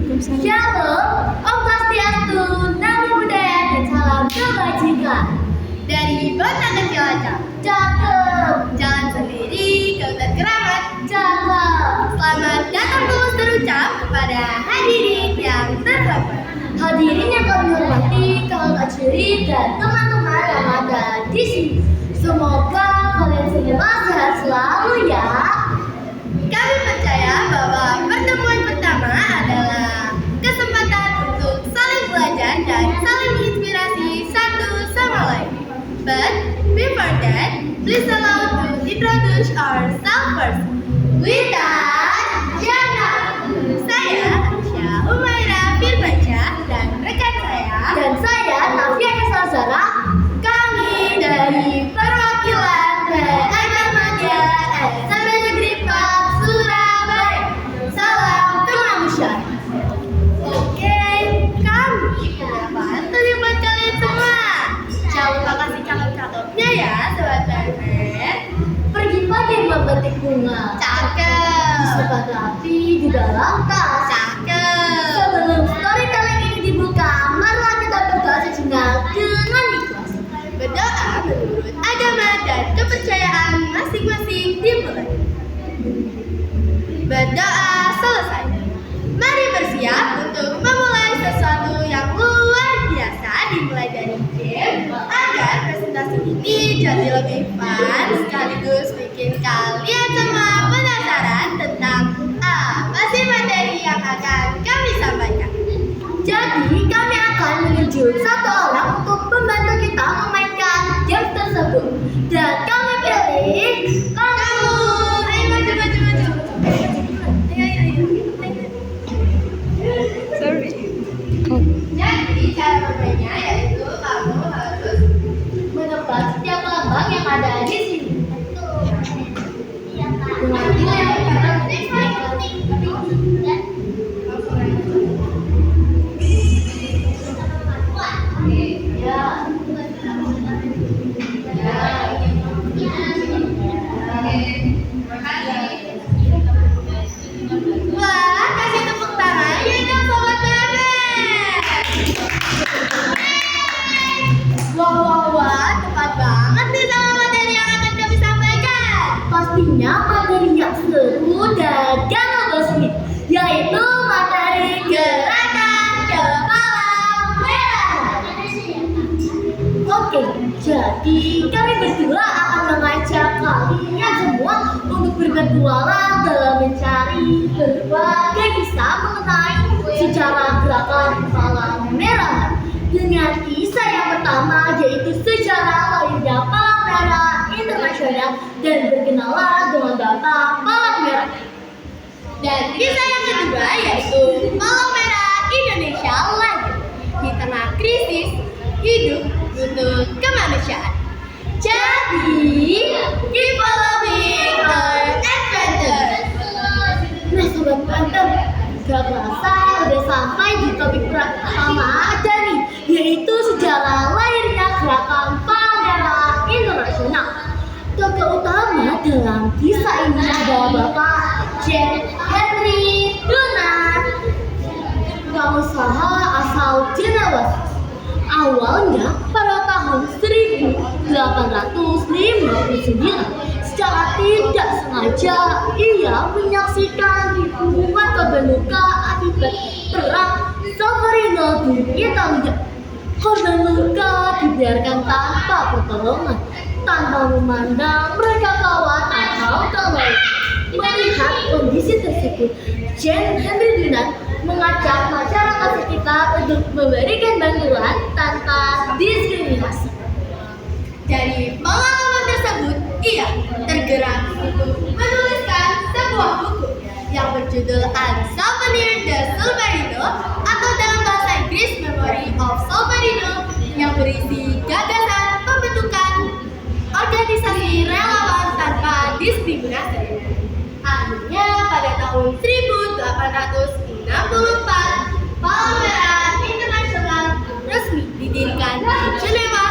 Shalom, Om Swastiastu, Namo Buddhaya dan salam kebajikan. Dari Kota Kecil Aceh, Cakep, jalan sendiri ke hutan keramat. cakep. Selamat datang tulus terucap kepada hadirin yang terhormat. Hadirin yang kami hormati, kakak ciri dan teman-teman yang ada di sini. Semoga kalian semua sehat selalu ya. Kami percaya bahwa pertemuan pertama adalah kesempatan untuk saling belajar dan saling menginspirasi satu sama lain. But before that, please allow to introduce ourselves first. Wita, Jana, Saya Aisyah Humaira Firmansyah dan rekan saya dan saya Nafia Kesazara. kami dari perwakilan PNM Media SMP Negeri 4 Surabaya. Salam kemanusiaan. Oke, kami punya pantun buat kalian semua. Jangan lupa kasih cakep-cakepnya ya, sobat PNM. Pergi pagi memetik bunga. Cakep. Disimpan rapi di dalam tas. Cakep. Sebelum storytelling ini dibuka, marilah kita berdoa sejenak dengan ikhlas. Berdoa menurut agama dan kepercayaan masing-masing dimulai. Berdoa selesai. Mari bersiap untuk memulai sesuatu yang luar biasa, dimulai dari game agar presentasi ini jadi lebih fun sekaligus bikin kalian semua penasaran tentang apa sih materi yang akan kami sampaikan. Jadi kami akan menunjuk satu orang untuk membantu kita memainkan game tersebut. Dan kami pilih kamu. Ayo maju maju maju. Ayo. Sorry. Jadi cara bermainnya yaitu kamu harus Menebak setiap lambang yang ada di sini. Dengan nilai Wah, kasih tepuk tangan ya dong sobat bebek. Wah, tepat banget nih sama materi yang akan kami sampaikan. pastinya materi yang seru dan gak bosan, yaitu materi Gerakan kepala merah. Oke, jadi kami berdua akan mengajak kalian semua untuk berpetualang dalam mencari berbagai kisah mengenai sejarah gerakan kepala merah. Dengan kisah yang pertama yaitu sejarah lahirnya Palang Merah Internasional dan berkenalan dengan Bapak Palang Merah. Dan kisah yang kedua yaitu Palang Merah Indonesia lahir di tengah krisis hidup untuk kemanusiaan. Jadi, keep following our adventure. Nah sobat Panther, gak kerasa udah sampai di topik pertama aja nih, yaitu sejarah lahirnya gerakan Palang Merah Internasional. Tokoh utama dalam kisah ini adalah Bapak John Henry Dunant, pengusaha asal Jenewa. Awalnya pada tahun 1859, secara tidak sengaja ia menyaksikan ribuan korban luka akibat perang Solferino di Italia. Korban luka dibiarkan tanpa pertolongan, tanpa memandang mereka kawan atau kawan. Melihat kondisi tersebut, John Henry Dunant mengajak masyarakat sekitar untuk memberikan bantuan tanpa diskriminasi. Dari pengalaman tersebut, ia tergerak untuk menuliskan sebuah buku yang berjudul Souvenir de Solferino atau dalam bahasa Inggris Memory of Solferino, yang berisi gagasan pembentukan organisasi relawan tanpa diskriminasi. Akhirnya pada tahun 1864, Palang Merah Internasional resmi didirikan di Jenewa,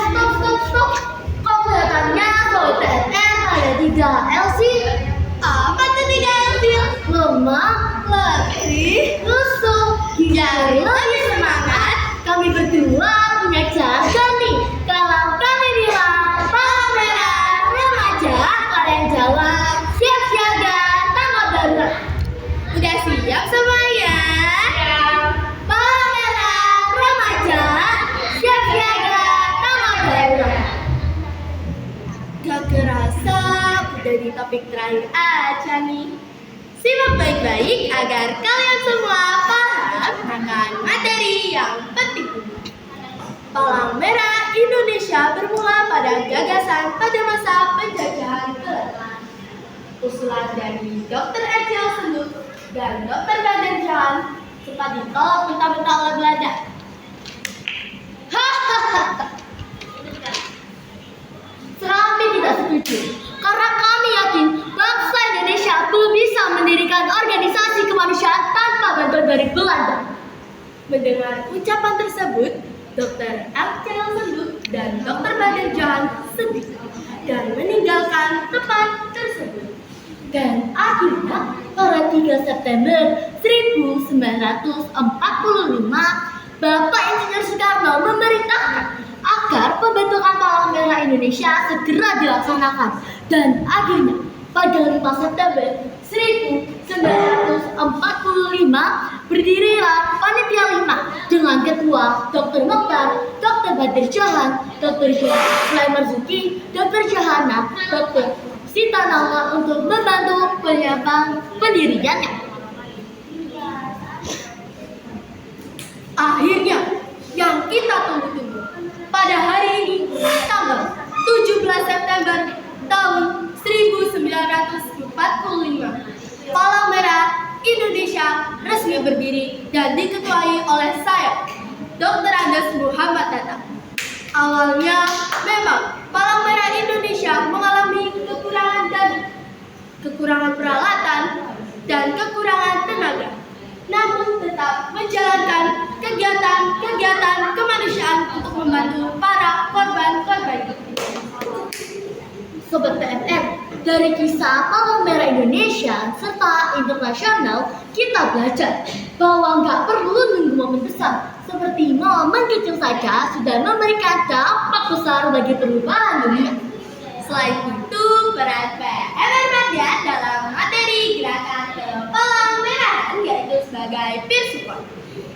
Stop. Kok kelihatannya Sobat PNM ada 3 L sih? apa tuh tidak adil? Lemah, Lebih jadi topik terakhir aja nih. Simak baik-baik agar kalian semua paham akan materi yang penting ini. Palang Merah Indonesia bermula pada gagasan pada masa penjajahan Belanda. Usulan dari Dr. Ejel Senduk dan Dr. Badarjan sempat ditolak mentah-mentah oleh Belanda. Kami tidak setuju, karena kami yakin bangsa Indonesia belum bisa mendirikan organisasi kemanusiaan tanpa bantuan dari Belanda. Mendengar ucapan tersebut, Dr. Ejel Senduk dan Dr. Badarjan sedih dan meninggalkan tempat tersebut. Dan akhirnya pada 3 September 1945, Bapak Insinyur Soekarno memerintahkan agar pembentukan Palang Merah Indonesia segera dilaksanakan. Dan akhirnya pada 5 September 1945 berdirilah Panitia 5 dengan Ketua Dr. Mokhtar, Dr. Badarjan, Dr. Sulaiman Marzuki, Dr. Jahana, Dr. Sita Nama untuk membantu pendiriannya. Akhirnya, yang kita tunggu-tunggu pada hari ini, tanggal 17 September tahun 1945, Palang Merah Indonesia resmi berdiri dan diketuai oleh saya, Dr. Andes Muhammad Tatam. Awalnya memang Palang Merah Indonesia mengalami kekurangan peralatan dan kekurangan tenaga, namun tetap menjalankan kegiatan kemanusiaan untuk membantu para korban-korban. Sobat PMR, dari kisah Palang Merah Indonesia serta internasional, kita belajar bahwa nggak perlu nunggu momen besar. Seperti momen kecil saja sudah memberikan dampak besar bagi perubahan dunia. Selain itu, peran PMR Media dalam materi gerakan Palang Merah yaitu sebagai peer support.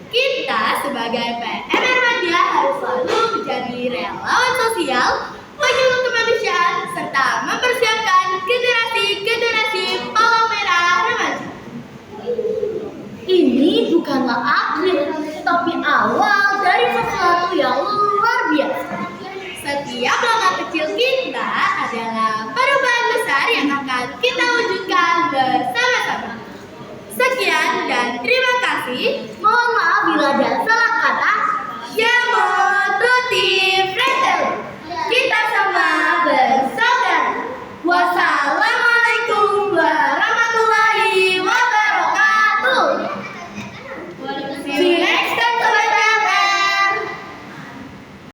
Kita sebagai PMR Media harus selalu menjadi relawan sosial, penyuluh kemanusiaan, serta mempersiapkan generasi Palang Merah remaja. Ini bukanlah akhir, tapi awal dari sesuatu yang luar biasa. Setiap langkah kecil kita adalah perubahan besar yang akan kita wujudkan bersama-sama. Sekian dan terima kasih. Mohon maaf bila ada salah